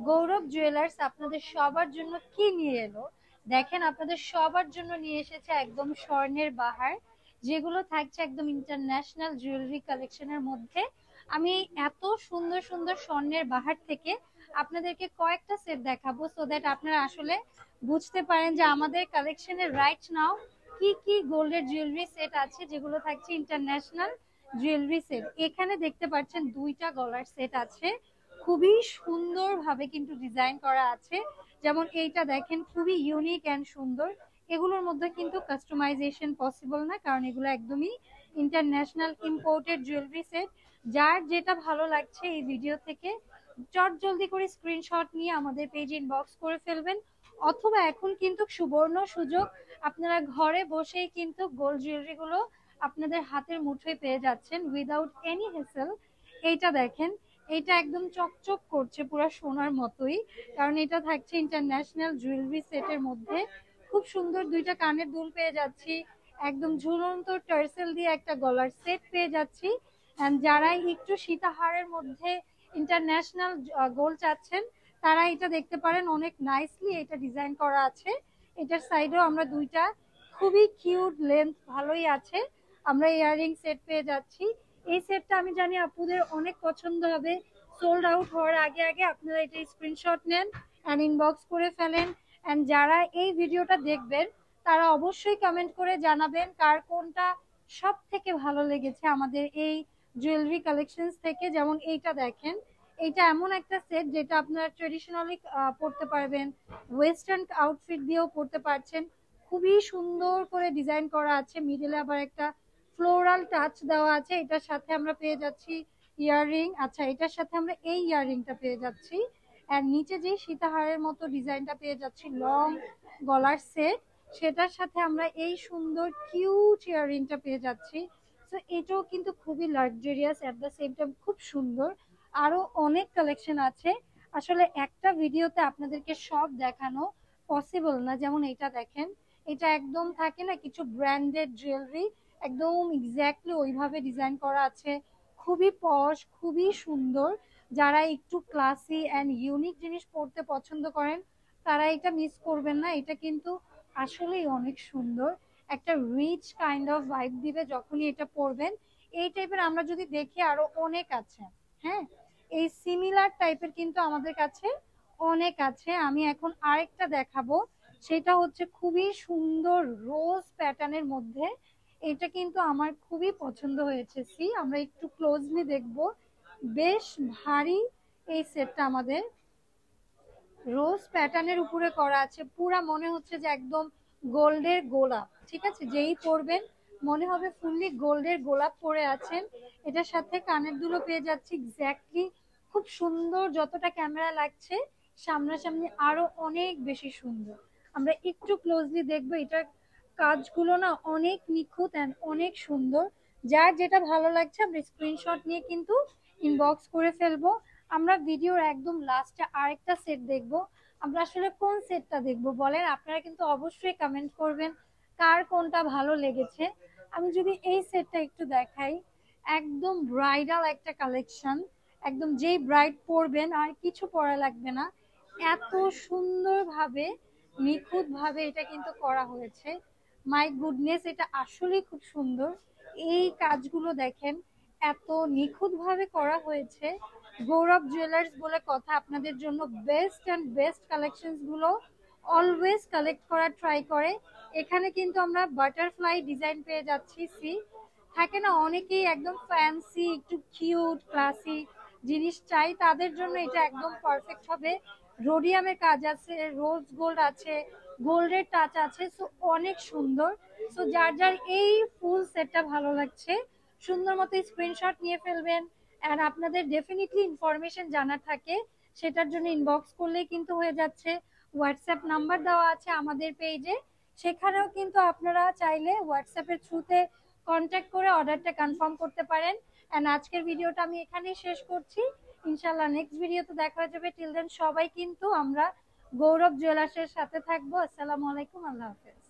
গৌরব jewellers আপনাদের সবার জন্য কি নিয়ে এলো দেখেন। আপনাদের সবার জন্য নিয়ে এসেছে একদম স্বর্ণের বাহার, যেগুলো থাকছে একদম ইন্টারন্যাশনাল জুয়েলারি কালেকশনের মধ্যে। আমি এত সুন্দর সুন্দর স্বর্ণের বাহার থেকে আপনাদেরকে কয়েকটা সেট দেখাবো, সো দ্যাট আপনারা আসলে বুঝতে পারেন যে আমাদের কালেকশনের রাইট নাও কি কি গোল্ডের জুয়েলারি সেট আছে, যেগুলো থাকছে ইন্টারন্যাশনাল জুয়েলারি সেট। এখানে দেখতে পাচ্ছেন দুইটা গলার সেট আছে, খুবই সুন্দরভাবে কিন্তু ডিজাইন করা আছে। যেমন এইটা দেখেন, খুবই ইউনিক অ্যান্ড সুন্দর। এগুলোর মধ্যে কিন্তু কাস্টমাইজেশন পসিবল না, কারণ এগুলো একদমই ইন্টারন্যাশনাল ইম্পোর্টেড জুয়েলারি সেট। যার যেটা ভালো লাগছে এই ভিডিও থেকে চট জলদি করে স্ক্রিনশট নিয়ে আমাদের পেজে ইনবক্স করে ফেলবেন, অথবা এখন কিন্তু সুবর্ণ সুযোগ, আপনারা ঘরে বসেই কিন্তু গোল্ড জুয়েলারি গুলো আপনাদের হাতের মুঠোয় পেয়ে যাচ্ছেন উইদাউট এনি হেসেল। এইটা দেখেন, এটা একদম চকচক করছে পুরো সোনার মতোই, কারণ এটা থাকছে ইন্টারন্যাশনাল জুয়েলারি সেটের মধ্যে। খুব সুন্দর দুইটা কানের দুল পেয়ে যাচ্ছি, একদম ঝুলন্ত টার্সেল দিয়ে একটা গলার সেট পেয়ে যাচ্ছি। এন্ড যারা একটু সীতাহারের মধ্যে ইন্টারন্যাশনাল গোল্ড চাচ্ছেন, তারা এটা দেখতে পারেন, অনেক নাইসলি এটা ডিজাইন করা আছে। এটার সাইডেও আমরা দুইটা খুবই কিউট লেন্থ ভালোই আছে, আমরা ইয়াররিং সেট পেয়ে যাচ্ছি। এই সেটটা আমি জানি আপুদের অনেক পছন্দ হবে। সোল্ড আউট হওয়ার আগে আগে আপনারা এটা স্ক্রিনশট নেন অ্যান্ড ইনবক্স করে ফেলেন। অ্যান্ড যারা এই ভিডিওটা দেখবেন তারা অবশ্যই কমেন্ট করে জানাবেন কার কোনটা সব থেকে ভালো লেগেছে আমাদের এই জুয়েলারি কালেকশনস থেকে। যেমন এইটা দেখেন, এইটা এমন একটা সেট যেটা আপনারা ট্রেডিশনালি পরতে পারবেন, ওয়েস্টার্ন আউটফিট দিয়েও পরতে পারছেন। খুবই সুন্দর করে ডিজাইন করা আছে, মিডলে আবার একটা ফ্লোরাল টাচ দেওয়া আছে। এটার সাথে আমরা পেয়ে যাচ্ছি ইয়াররিং। আচ্ছা, এটার সাথে আমরা এই ইয়াররিংটা পেয়ে যাচ্ছি, আর নিচে যে সীতাহারের মতো ডিজাইনটা পেয়ে যাচ্ছি লং গলার সেট, সেটার সাথে আমরা এই সুন্দর কিউট ইয়াররিংটা পেয়ে যাচ্ছি। তো এটাও কিন্তু খুবই luxurious, at the same time খুব সুন্দর। আরো অনেক কালেকশন আছে, আসলে একটা ভিডিওতে আপনাদেরকে সব দেখানো পসিবল না। যেমন এটা দেখেন, এটা একদম থাকে না কিছু ব্র্যান্ডেড জুয়েলারি, একদম এক্স্যাক্টলি ওইভাবে ডিজাইন করা আছে, খুবই পশ, খুবই সুন্দর। যারা একটু ক্লাসি অ্যান্ড ইউনিক জিনিস পড়তে পছন্দ করেন তারা এটা মিস করবেন না। এটা কিন্তু আসলেই অনেক সুন্দর, একটা রিচ কাইন্ড অফ ভাইব দিবে যখনই এটা পরবেন। এই টাইপের আমরা যদি দেখি আরো অনেক আছে। হ্যাঁ, এই সিমিলার টাইপের কিন্তু আমাদের কাছে অনেক আছে। আমি এখন আরেকটা দেখাবো, সেটা হচ্ছে খুবই সুন্দর রোজ প্যাটার্নের মধ্যে। এটা কিন্তু আমার খুবই পছন্দ হয়েছে। সি, আমরা একটু ক্লোজলি দেখব, বেশ ভারী এই সেটটা আমাদের রোজ প্যাটার্নের উপরে করা আছে। পুরা মনে হচ্ছে যে একদম গোল্ডের গোলাপ, ঠিক আছে, যেই পরবেন মনে হবে ফুললি গোল্ডের গোলাপ পরে আছেন। এটার সাথে কানের দুলও পেয়ে যাচ্ছি এক্স্যাক্টলি, খুব সুন্দর। যতটা ক্যামেরা লাগছে সামনাসামনি আরো অনেক বেশি সুন্দর। আমরা একটু ক্লোজলি দেখবো, এটার কাজগুলো না অনেক নিখুঁত অ্যান্ড অনেক সুন্দর। যার যেটা ভালো লাগছে আমরা স্ক্রিনশট নিয়ে কিন্তু ইনবক্স করে ফেলবো। আমরা ভিডিওর একদম লাস্টে আরেকটা সেট দেখব। আমরা আসলে কোন সেটটা দেখব বলেন, আপনারা কিন্তু অবশ্যই কমেন্ট করবেন কার কোনটা ভালো লেগেছে। আমি যদি এই সেটটা একটু দেখাই, একদম ব্রাইডাল একটা কালেকশন, একদম যেই ব্রাইড পরবেন আর কিছু পরা লাগবে না, এত সুন্দরভাবে নিখুঁতভাবে এটা কিন্তু করা হয়েছে। মাই গুডনেস, এটা আসলেই খুব সুন্দর। এই কাজগুলো দেখেন, এত নিখুঁতভাবে করা হয়েছে। গৌরব জুয়েলার্স বলে কথা, আপনাদের জন্য বেস্ট অ্যান্ড বেস্ট কালেকশনস গুলো অলওয়েজ কালেক্ট করার ট্রাই করে। এখানে কিন্তু আমরা বাটারফ্লাই ডিজাইন পেয়ে যাচ্ছি। সি, থাকে না অনেকেই একদম ফ্যান্সি একটু কিউট ক্লাসি জিনিস চাই, তাদের জন্য এটা একদম পারফেক্ট হবে। রোডিয়ামের কাজ আছে, রোজ গোল্ড আছে, গোল্ডের টাচ আছে, সো অনেক সুন্দর। সো যার যার এই ফুল সেটটা ভালো লাগছে সুন্দর মতো স্ক্রিনশট নিয়ে ফেলবেন। আর আপনাদের ডেফিনেটলি ইনফরমেশন জানার থাকে, সেটার জন্য ইনবক্স করলেই কিন্তু হয়ে যাচ্ছে। হোয়াটসঅ্যাপ নাম্বার দেওয়া আছে আমাদের পেজে, সেখানেও কিন্তু আপনারা চাইলে হোয়াটসঅ্যাপের থ্রুতে কন্ট্যাক্ট করে অর্ডারটা কনফার্ম করতে পারেন। অ্যান্ড আজকের ভিডিওটা আমি এখানেই শেষ করছি, ইনশাল্লাহ নেক্সট ভিডিওতে দেখা হয়ে যাবে। টিল দেন সবাই কিন্তু আমরা গৌরব জুয়েলার্সের সাথে থাকবো। আসসালামু আলাইকুম, আল্লাহ হাফেজ।